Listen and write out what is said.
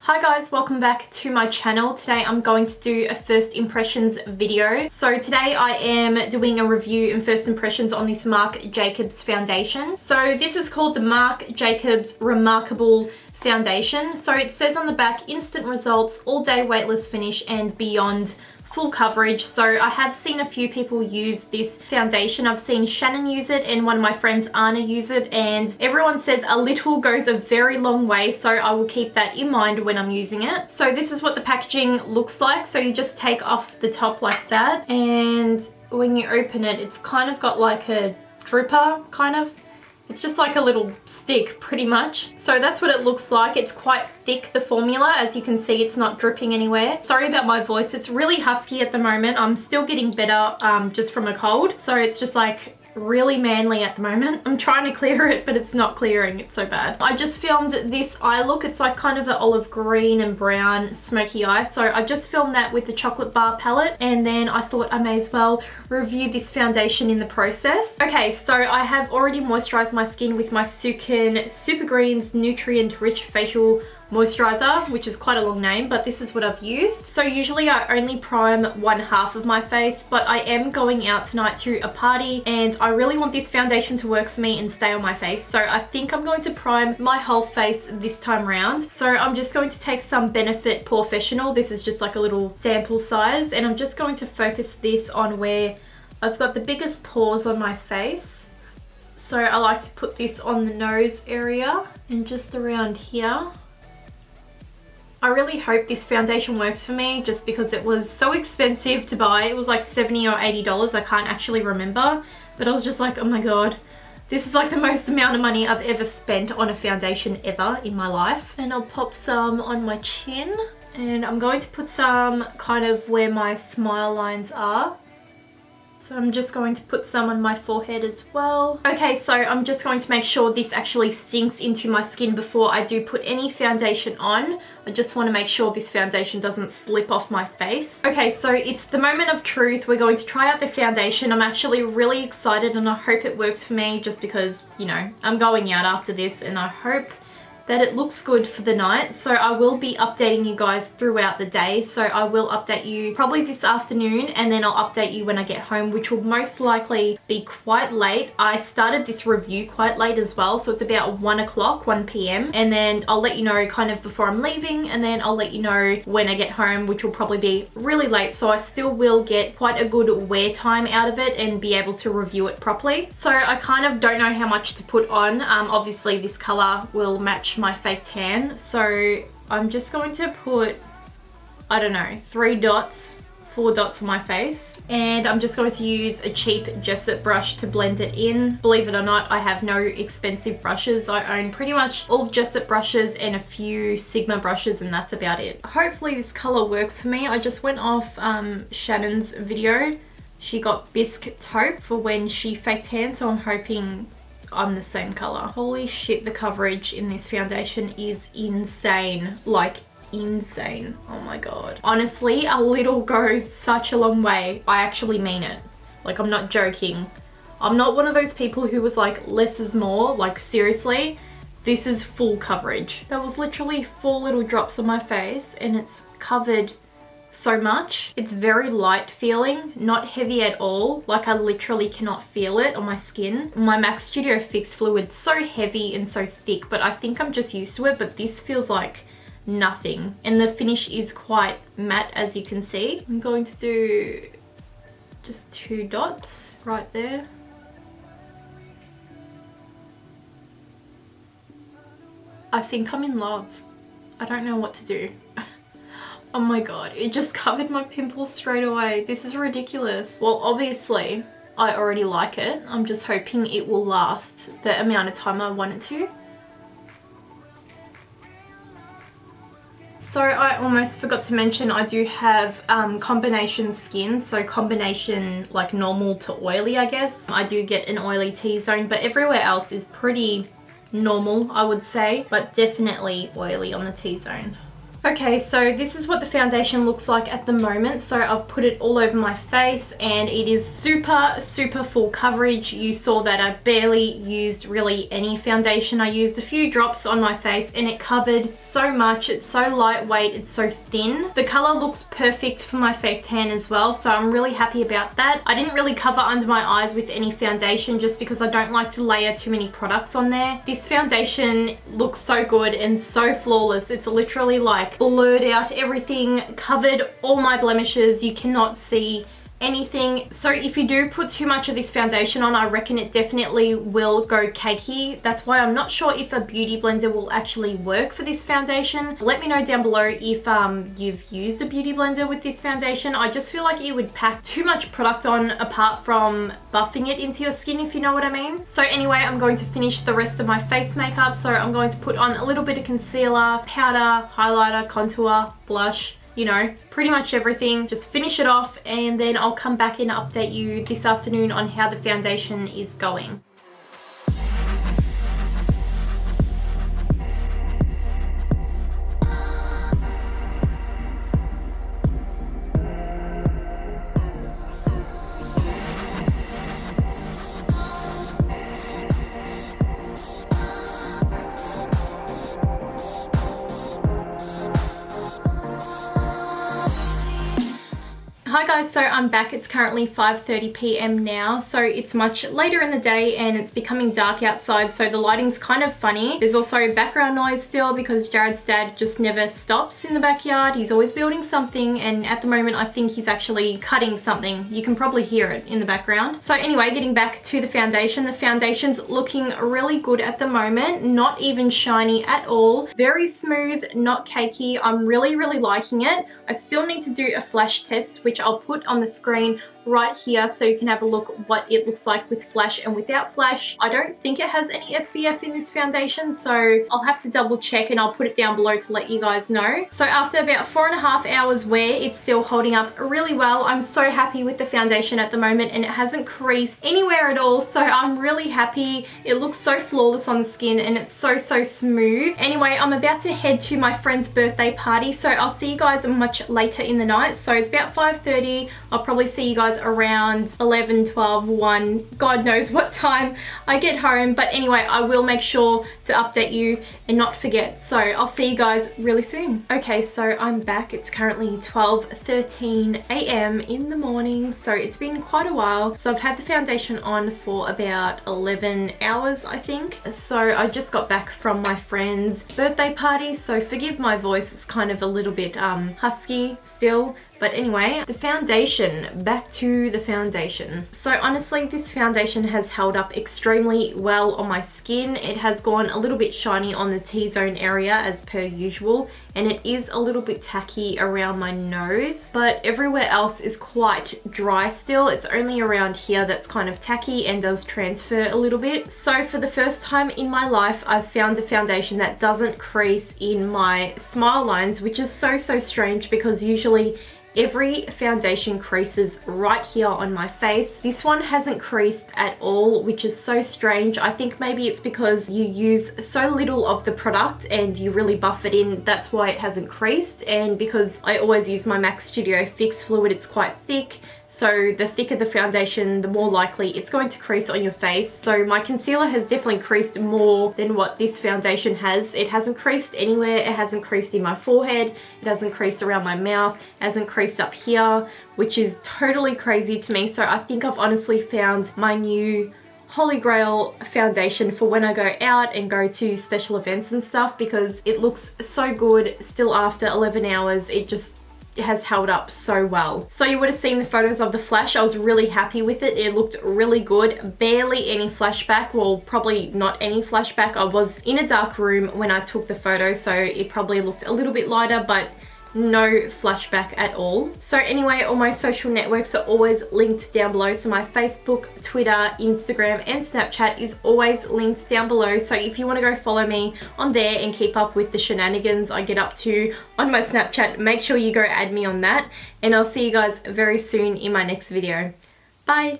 Hi guys, welcome back to my channel. Today I'm going to do a first impressions video. So today I am doing a review and first impressions on this Marc Jacobs foundation. So this is called the Marc Jacobs Remarcable Foundation. So it says on the back, instant results, all day weightless finish and beyond full coverage. So I have seen a few people use this foundation. I've seen Shannon use it and one of my friends Anna use it, and everyone says a little goes a very long way, so I will keep that in mind when I'm using it. So this is what the packaging looks like. So you just take off the top like that, and when you open it, it's kind of got like a dripper kind of. It's just like a little stick pretty much. So that's what it looks like. It's quite thick, the formula. As you can see, it's not dripping anywhere. Sorry about my voice. It's really husky at the moment. I'm still getting better just from a cold. So it's just like really manly at the moment. I'm trying to clear it, but it's not clearing. It's so bad. I just filmed this eye look. It's like kind of an olive green and brown smoky eye. So I just filmed that with the chocolate bar palette, and then I thought I may as well review this foundation in the process. Okay, so I have already moisturized my skin with my Sukin Super Greens Nutrient Rich Facial Moisturiser, which is quite a long name, but this is what I've used. So usually I only prime one half of my face, but I am going out tonight to a party and I really want this foundation to work for me and stay on my face. So I think I'm going to prime my whole face this time around. So I'm just going to take some Benefit Porefessional. This is just like a little sample size, and I'm just going to focus this on where I've got the biggest pores on my face. So I like to put this on the nose area and just around here. I really hope this foundation works for me, just because it was so expensive to buy. It was like $70 or $80, I can't actually remember. But I was just like, oh my god, this is like the most amount of money I've ever spent on a foundation ever in my life. And I'll pop some on my chin. And I'm going to put some kind of where my smile lines are. So I'm just going to put some on my forehead as well. Okay, so I'm just going to make sure this actually sinks into my skin before I do put any foundation on. I just want to make sure this foundation doesn't slip off my face. Okay, so it's the moment of truth. We're going to try out the foundation. I'm actually really excited and I hope it works for me, just because, you know, I'm going out after this and I hope that it looks good for the night. So I will be updating you guys throughout the day. So I will update you probably this afternoon, and then I'll update you when I get home, which will most likely be quite late. I started this review quite late as well, so it's about 1 o'clock, 1 p.m. And then I'll let you know kind of before I'm leaving, and then I'll let you know when I get home, which will probably be really late. So I still will get quite a good wear time out of it and be able to review it properly. So I kind of don't know how much to put on. Obviously this color will match my fake tan, so I'm just going to put, I don't know, 4 dots on my face, and I'm just going to use a cheap Jessup brush to blend it in. Believe it or not, I have no expensive brushes. I own pretty much all Jessup brushes and a few Sigma brushes, and that's about it. Hopefully this color works for me. I just went off Shannon's video. She got Bisque Taupe for when she fake tan, so I'm hoping I'm the same color. Holy shit, the coverage in this foundation is insane. Like insane. Oh my god. Honestly, a little goes such a long way. I actually mean it. Like, I'm not joking. I'm not one of those people who was like, less is more. Like, seriously, this is full coverage. That was literally 4 little drops on my face and it's covered so much. It's very light feeling, not heavy at all. Like, I literally cannot feel it on my skin. My MAC Studio Fix fluid's so heavy and so thick, but I think I'm just used to it. But this feels like nothing, and the finish is quite matte, as you can see. I'm going to do just 2 dots right there. I think I'm in love. I don't know what to do. Oh my god, it just covered my pimples straight away. This is ridiculous. Well, obviously, I already like it. I'm just hoping it will last the amount of time I want it to. So I almost forgot to mention, I do have combination skin. So combination, like normal to oily, I guess. I do get an oily T-zone, but everywhere else is pretty normal, I would say. But definitely oily on the T-zone. Okay, so this is what the foundation looks like at the moment. So I've put it all over my face and it is super full coverage. You saw that I barely used really any foundation. I used a few drops on my face and it covered so much. It's so lightweight, it's so thin. The color looks perfect for my fake tan as well, so I'm really happy about that. I didn't really cover under my eyes with any foundation just because I don't like to layer too many products on there. This foundation looks so good and so flawless. It's literally like blurred out everything, covered all my blemishes. You cannot see anything. So if you do put too much of this foundation on, I reckon it definitely will go cakey. That's why I'm not sure if a beauty blender will actually work for this foundation. Let me know down below if you've used a beauty blender with this foundation. I just feel like it would pack too much product on apart from buffing it into your skin, if you know what I mean. So anyway, I'm going to finish the rest of my face makeup. So I'm going to put on a little bit of concealer, powder, highlighter, contour, blush, you know, pretty much everything. Just finish it off and then I'll come back and update you this afternoon on how the foundation is going. Hi guys, so I'm back. It's currently 5:30 p.m. now, so it's much later in the day and it's becoming dark outside, so the lighting's kind of funny. There's also background noise still because Jared's dad just never stops in the backyard. He's always building something, and at the moment I think he's actually cutting something. You can probably hear it in the background. So anyway, getting back to the foundation. The foundation's looking really good at the moment. Not even shiny at all. Very smooth, not cakey. I'm really liking it. I still need to do a flash test, which I'll put on the screen right here so you can have a look what it looks like with flash and without flash. I don't think it has any SPF in this foundation, so I'll have to double check and I'll put it down below to let you guys know. So after about 4.5 hours wear, it's still holding up really well. I'm so happy with the foundation at the moment and it hasn't creased anywhere at all, so I'm really happy. It looks so flawless on the skin and it's so smooth. Anyway, I'm about to head to my friend's birthday party, so I'll see you guys much later in the night. So it's about 5:30. I'll probably see you guys around 11, 12, 1, God knows what time I get home. But anyway, I will make sure to update you and not forget. So I'll see you guys really soon. Okay, so I'm back. It's currently 12:13 a.m. in the morning. So it's been quite a while. So I've had the foundation on for about 11 hours, I think. So I just got back from my friend's birthday party. So forgive my voice. It's kind of a little bit husky still. But anyway, the foundation, back to the foundation. So honestly, this foundation has held up extremely well on my skin. It has gone a little bit shiny on the T-zone area as per usual, and it is a little bit tacky around my nose, but everywhere else is quite dry still. It's only around here that's kind of tacky and does transfer a little bit. So for the first time in my life, I've found a foundation that doesn't crease in my smile lines, which is so strange because usually every foundation creases right here on my face. This one hasn't creased at all, which is so strange. I think maybe it's because you use so little of the product and you really buff it in. That's why it hasn't creased. And because I always use my MAC Studio Fix fluid, it's quite thick. So the thicker the foundation, the more likely it's going to crease on your face. So my concealer has definitely creased more than what this foundation has. It hasn't creased anywhere. It hasn't creased in my forehead. It hasn't creased around my mouth. It hasn't creased up here, which is totally crazy to me. So I think I've honestly found my new holy grail foundation for when I go out and go to special events and stuff, because it looks so good still after 11 hours. It just has held up so well. So you would have seen the photos of the flash. I was really happy with it. It looked really good. Barely any flashback. Well, probably not any flashback. I was in a dark room when I took the photo, so it probably looked a little bit lighter, but no flashback at all. So anyway, all my social networks are always linked down below. So my Facebook, Twitter, Instagram and Snapchat is always linked down below. So if you want to go follow me on there and keep up with the shenanigans I get up to on my Snapchat, make sure you go add me on that. And I'll see you guys very soon in my next video. Bye!